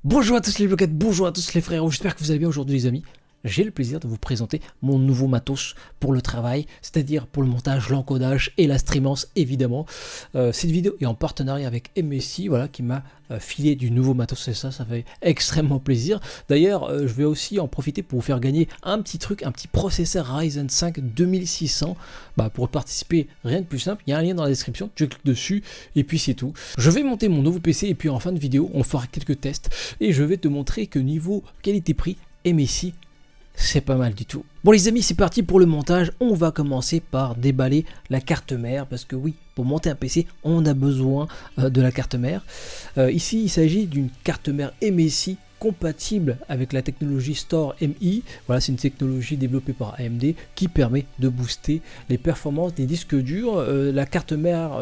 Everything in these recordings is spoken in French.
Bonjour à tous les bloquettes, bonjour à tous les frères, j'espère que vous allez bien aujourd'hui les amis. J'ai le plaisir de vous présenter mon nouveau matos pour le travail, c'est-à-dire pour le montage, l'encodage et la streamance évidemment. Cette vidéo est en partenariat avec MSI, voilà, qui m'a filé du nouveau matos et ça fait extrêmement plaisir. D'ailleurs, je vais aussi en profiter pour vous faire gagner un petit truc, un petit processeur Ryzen 5 2600. Pour participer, rien de plus simple, il y a un lien dans la description, tu cliques dessus et puis c'est tout. Je vais monter mon nouveau PC et puis en fin de vidéo, on fera quelques tests et je vais te montrer que niveau qualité-prix, MSI, c'est pas mal du tout. Bon les amis, c'est parti pour le montage. On va commencer par déballer la carte mère parce que oui, pour monter un PC, on a besoin de la carte mère. Ici, il s'agit d'une carte mère MSI compatible avec la technologie Store MI. Voilà, c'est une technologie développée par AMD qui permet de booster les performances des disques durs. La carte mère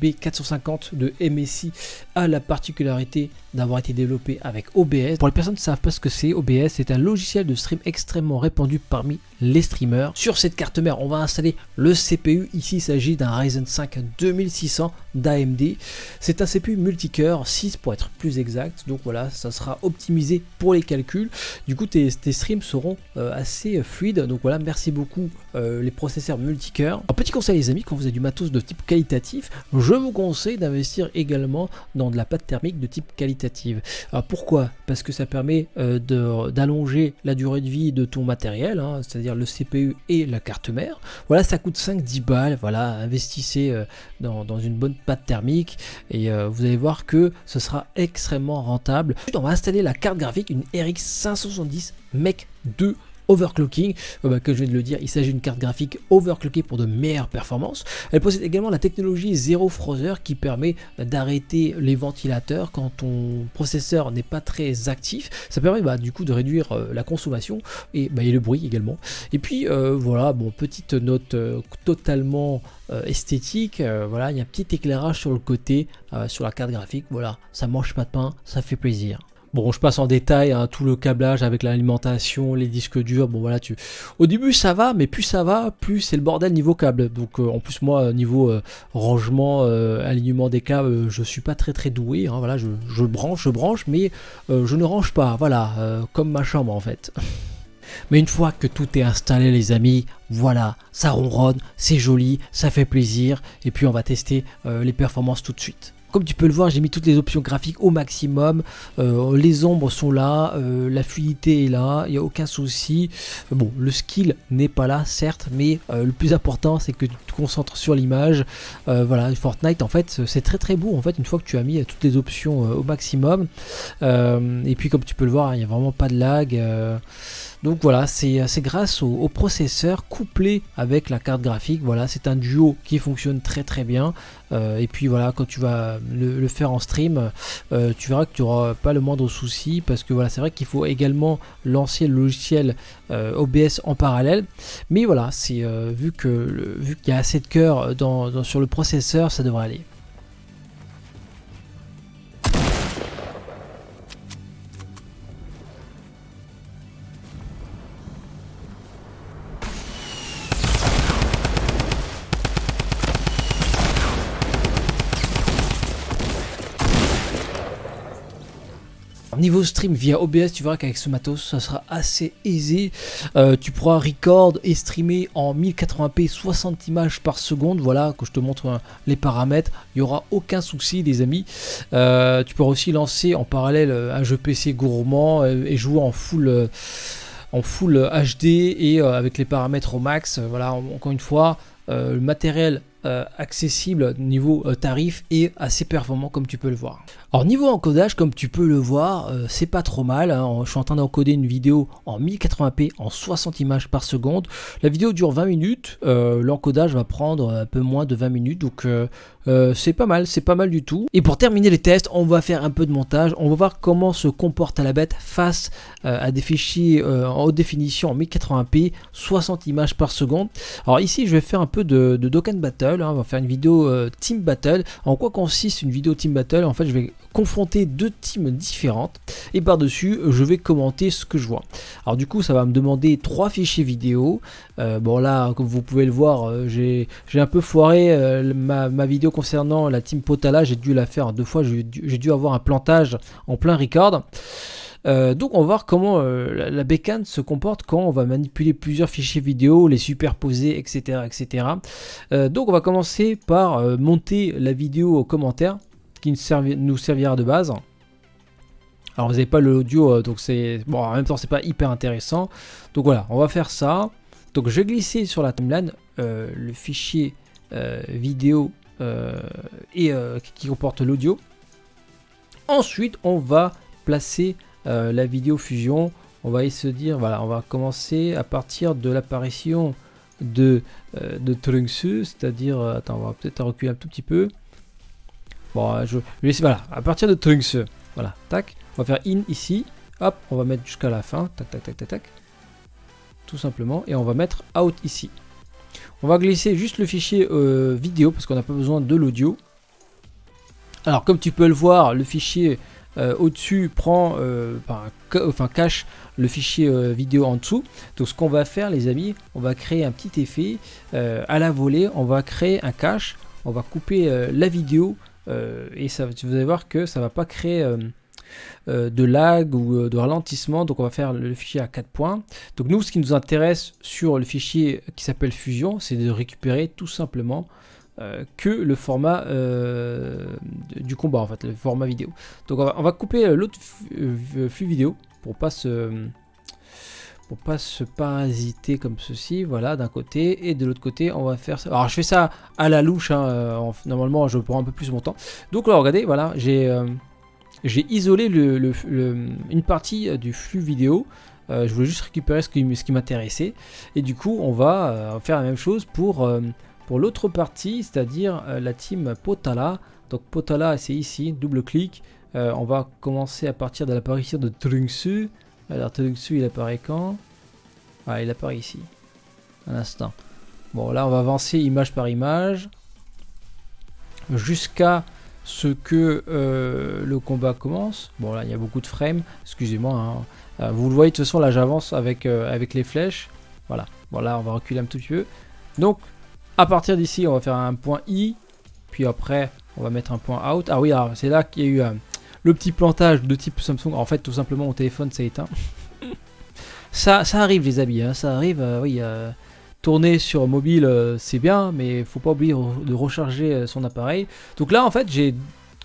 B450 de MSI a la particularité d'avoir été développée avec OBS. Pour les personnes qui ne savent pas ce que c'est, OBS, c'est un logiciel de stream extrêmement répandu parmi les streamers. Sur cette carte mère, on va installer le CPU. Ici, il s'agit d'un Ryzen 5 2600 d'AMD. C'est un CPU multicœur, 6 pour être plus exact. Donc voilà, ça sera optimisé pour les calculs. Du coup, tes streams seront assez fluides. Donc voilà, merci beaucoup les processeurs multicœur. Un petit conseil les amis, quand vous avez du matos de type qualitatif, je vous conseille d'investir également dans de la pâte thermique de type qualitative. Alors pourquoi? Parce que ça permet d'allonger la durée de vie de ton matériel, hein, c'est-à-dire le CPU et la carte mère. Voilà, ça coûte 5-10 balles. Voilà, investissez dans une bonne pâte thermique et vous allez voir que ce sera extrêmement rentable. Ensuite, on va installer la carte graphique, une RX 570 Mech 2 overclocking, que je viens de le dire, il s'agit d'une carte graphique overclockée pour de meilleures performances. Elle possède également la technologie Zero Frozer qui permet d'arrêter les ventilateurs quand ton processeur n'est pas très actif. Ça permet du coup de réduire la consommation et le bruit également. Et puis voilà, bon, petite note totalement esthétique, voilà, il y a un petit éclairage sur le côté sur la carte graphique. Voilà, ça mange pas de pain, ça fait plaisir. Bon, je passe en détail tout le câblage avec l'alimentation, les disques durs. Bon, voilà, au début ça va, mais plus ça va, plus c'est le bordel niveau câble. Donc, en plus, moi, niveau rangement, alignement des câbles, je suis pas très doué. Hein, voilà, je branche, mais je ne range pas. Voilà, comme ma chambre en fait. Mais une fois que tout est installé les amis, voilà, ça ronronne, c'est joli, ça fait plaisir. Et puis on va tester les performances tout de suite. Comme tu peux le voir, j'ai mis toutes les options graphiques au maximum, les ombres sont là, la fluidité est là, il n'y a aucun souci. Bon, le skill n'est pas là, certes, mais le plus important, c'est que tu te concentres sur l'image. Voilà, Fortnite, en fait, c'est très beau, en fait, une fois que tu as mis toutes les options au maximum. Et puis, comme tu peux le voir, il n'y a vraiment pas de lag. Donc voilà, c'est grâce au processeur couplé avec la carte graphique. Voilà, c'est un duo qui fonctionne très bien. Et puis voilà, quand tu vas le faire en stream, tu verras que tu n'auras pas le moindre souci parce que voilà, c'est vrai qu'il faut également lancer le logiciel OBS en parallèle. Mais voilà, c'est vu qu'il y a assez de cœur sur le processeur, ça devrait aller. Niveau stream via OBS, tu verras qu'avec ce matos, ça sera assez aisé. Tu pourras record et streamer en 1080p 60 images par seconde. Voilà, que je te montre les paramètres. Il n'y aura aucun souci, les amis. Tu pourras aussi lancer en parallèle un jeu PC gourmand et jouer en full HD et avec les paramètres au max. Voilà, encore une fois, le matériel accessible niveau tarif et assez performant comme tu peux le voir. Alors niveau encodage, comme tu peux le voir, c'est pas trop mal, hein. Je suis en train d'encoder une vidéo en 1080p en 60 images par seconde. La vidéo dure 20 minutes, l'encodage va prendre un peu moins de 20 minutes, donc c'est pas mal du tout. Et pour terminer les tests, on va faire un peu de montage, on va voir comment se comporte la bête face à des fichiers en haute définition en 1080p 60 images par seconde. Alors ici je vais faire un peu de Dokkan Battle, hein. On va faire une vidéo Team Battle. En quoi consiste une vidéo Team Battle? En fait, je vais confronter deux teams différentes et par-dessus, je vais commenter ce que je vois. Alors du coup, ça va me demander 3 fichiers vidéo. Bon là, comme vous pouvez le voir, j'ai un peu foiré ma vidéo concernant la team Potala. J'ai dû la faire 2 fois, j'ai dû avoir un plantage en plein record. Donc on va voir comment la bécane se comporte quand on va manipuler plusieurs fichiers vidéo, les superposer, etc. etc. Donc on va commencer par monter la vidéo au commentaire, qui nous servira de base. Alors vous n'avez pas l'audio, donc c'est... Bon, en même temps c'est pas hyper intéressant. Donc voilà, on va faire ça. Donc je vais glisser sur la timeline le fichier vidéo qui comporte l'audio. Ensuite on va placer la vidéo fusion. On va se dire, voilà, on va commencer à partir de l'apparition de Trunks, c'est-à-dire... attends, on va peut-être reculer un tout petit peu. Bon, je vais laisser, voilà, à partir de Trunks. Voilà, tac. On va faire in ici. Hop, on va mettre jusqu'à la fin. Tac, tac, tac, tac, tac. Tout simplement. Et on va mettre out ici. On va glisser juste le fichier vidéo parce qu'on n'a pas besoin de l'audio. Alors, comme tu peux le voir, le fichier au-dessus prend, cache le fichier vidéo en dessous. Donc, ce qu'on va faire, les amis, on va créer un petit effet à la volée. On va créer un cache. On va couper la vidéo. Et ça, vous allez voir que ça va pas créer de lag ou de ralentissement. Donc on va faire le fichier à 4 points. Donc nous, ce qui nous intéresse sur le fichier qui s'appelle Fusion, c'est de récupérer tout simplement que le format du combat, en fait, le format vidéo. Donc on va couper l'autre flux vidéo pour pas se parasiter comme ceci, voilà, d'un côté, et de l'autre côté on va faire ça. Alors je fais ça à la louche, hein, normalement je prends un peu plus mon temps. Donc là regardez, voilà, j'ai isolé une partie du flux vidéo. Je voulais juste récupérer ce qui m'intéressait, et du coup on va faire la même chose pour l'autre partie, c'est-à-dire la team Potala. Donc Potala c'est ici, double clic, on va commencer à partir de l'apparition de Trunks. Alors Trunks il apparaît quand? Ah, il apparaît ici. Un instant. Bon là on va avancer image par image jusqu'à ce que le combat commence. Bon là il y a beaucoup de frames, excusez-moi, hein. Vous le voyez de toute façon, là j'avance avec les flèches. Voilà. Bon là on va reculer un tout petit peu. Donc à partir d'ici on va faire un point I, puis après on va mettre un point out. Ah oui, c'est là qu'il y a eu le petit plantage de type Samsung. En fait tout simplement mon téléphone s'est éteint. ça arrive les amis, hein, ça arrive, oui. Tourner sur mobile c'est bien, mais faut pas oublier de recharger son appareil. Donc là en fait j'ai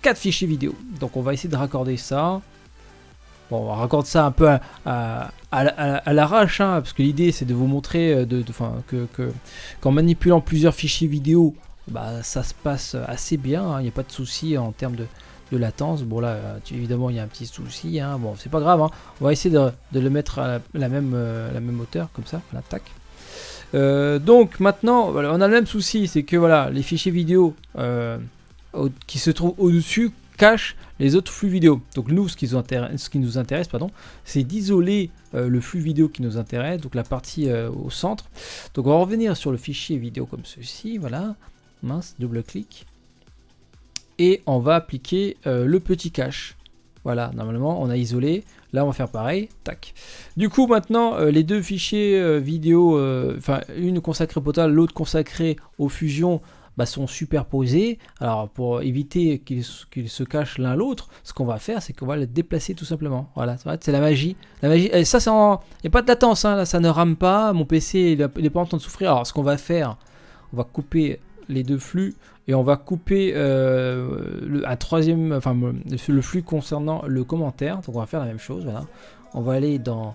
4 fichiers vidéo, donc on va essayer de raccorder ça. Bon, on raccorde ça un peu à l'arrache, hein, parce que l'idée c'est de vous montrer qu'en manipulant plusieurs fichiers vidéo, bah, ça se passe assez bien, hein, il n'y a pas de souci en termes de latence. Bon là évidemment il y a un petit souci, hein. Bon c'est pas grave, hein. On va essayer de le mettre à la même hauteur, comme ça, voilà, tac. Donc maintenant voilà, on a le même souci, c'est que voilà, les fichiers vidéo qui se trouvent au-dessus cachent les autres flux vidéo. Donc nous ce qui nous intéresse, c'est d'isoler le flux vidéo qui nous intéresse, donc la partie au centre. Donc on va revenir sur le fichier vidéo comme ceci, voilà, mince, double clic, et on va appliquer le petit cache. Voilà, normalement on a isolé. Là on va faire pareil, tac. Du coup maintenant les deux fichiers vidéo, une consacrée Potala, l'autre consacrée aux fusions, bah, sont superposés. Alors pour éviter qu'ils se cachent l'un l'autre, ce qu'on va faire c'est qu'on va les déplacer tout simplement. Voilà, c'est la magie. Et ça, il n'y a pas de latence, hein, là ça ne rame pas, mon PC il n'est pas en train de souffrir. Alors ce qu'on va faire, on va couper les deux flux et on va couper un troisième, le flux concernant le commentaire. Donc on va faire la même chose, voilà. On va aller dans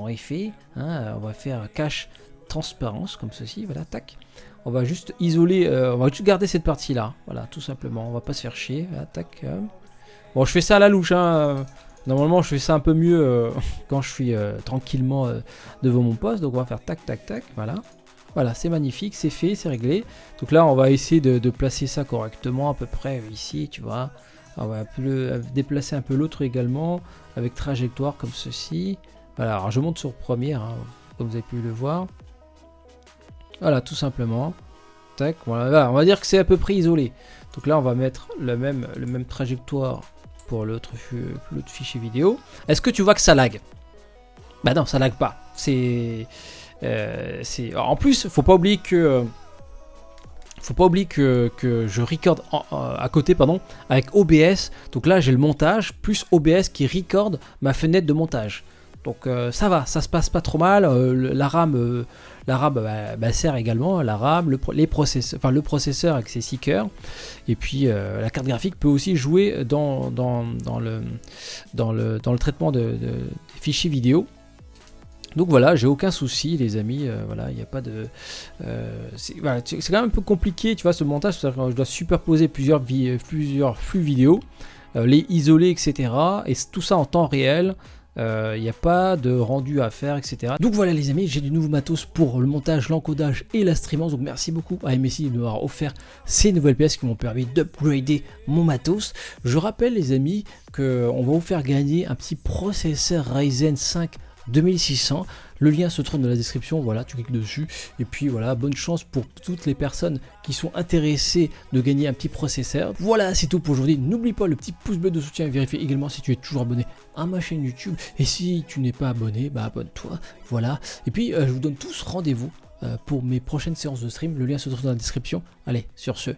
effet, hein, on va faire cache transparence comme ceci, voilà, tac. On va juste isoler, on va juste garder cette partie là, voilà, tout simplement, on va pas se faire chier, voilà, tac. Bon je fais ça à la louche, hein. Normalement je fais ça un peu mieux quand je suis tranquillement devant mon poste. Donc on va faire tac tac tac, voilà. Voilà, c'est magnifique, c'est fait, c'est réglé. Donc là, on va essayer de placer ça correctement, à peu près ici, tu vois. On va déplacer un peu l'autre également, avec trajectoire comme ceci. Voilà, alors je monte sur première, hein, comme vous avez pu le voir. Voilà, tout simplement. Tac, voilà, on va dire que c'est à peu près isolé. Donc là, on va mettre le même trajectoire pour l'autre fichier vidéo. Est-ce que tu vois que ça lag? Bah non, ça lag pas. En plus, faut pas oublier que faut pas oublier que je record à côté, pardon, avec OBS. Donc là, j'ai le montage plus OBS qui record ma fenêtre de montage. Donc ça va, ça se passe pas trop mal. La RAM sert également, la RAM, le processeur avec ses 6 cœurs. Et puis la carte graphique peut aussi jouer dans le traitement des fichiers vidéo. Donc voilà, j'ai aucun souci les amis, voilà, il n'y a pas de... c'est quand même un peu compliqué, tu vois, ce montage, c'est-à-dire que je dois superposer plusieurs flux vidéo, les isoler, etc. Et tout ça en temps réel. Il n'y a pas de rendu à faire, etc. Donc voilà les amis, j'ai du nouveau matos pour le montage, l'encodage et la streamance. Donc merci beaucoup à MSI de m'avoir offert ces nouvelles pièces qui m'ont permis d'upgrader mon matos. Je rappelle les amis qu'on va vous faire gagner un petit processeur Ryzen 5 2600. Le lien se trouve dans la description, voilà, tu cliques dessus et puis voilà, bonne chance pour toutes les personnes qui sont intéressées de gagner un petit processeur. Voilà, c'est tout pour aujourd'hui. N'oublie pas le petit pouce bleu de soutien et vérifie également si tu es toujours abonné à ma chaîne YouTube. Et si tu n'es pas abonné, bah abonne-toi. Voilà. Et puis je vous donne tous rendez-vous pour mes prochaines séances de stream. Le lien se trouve dans la description. Allez, sur ce,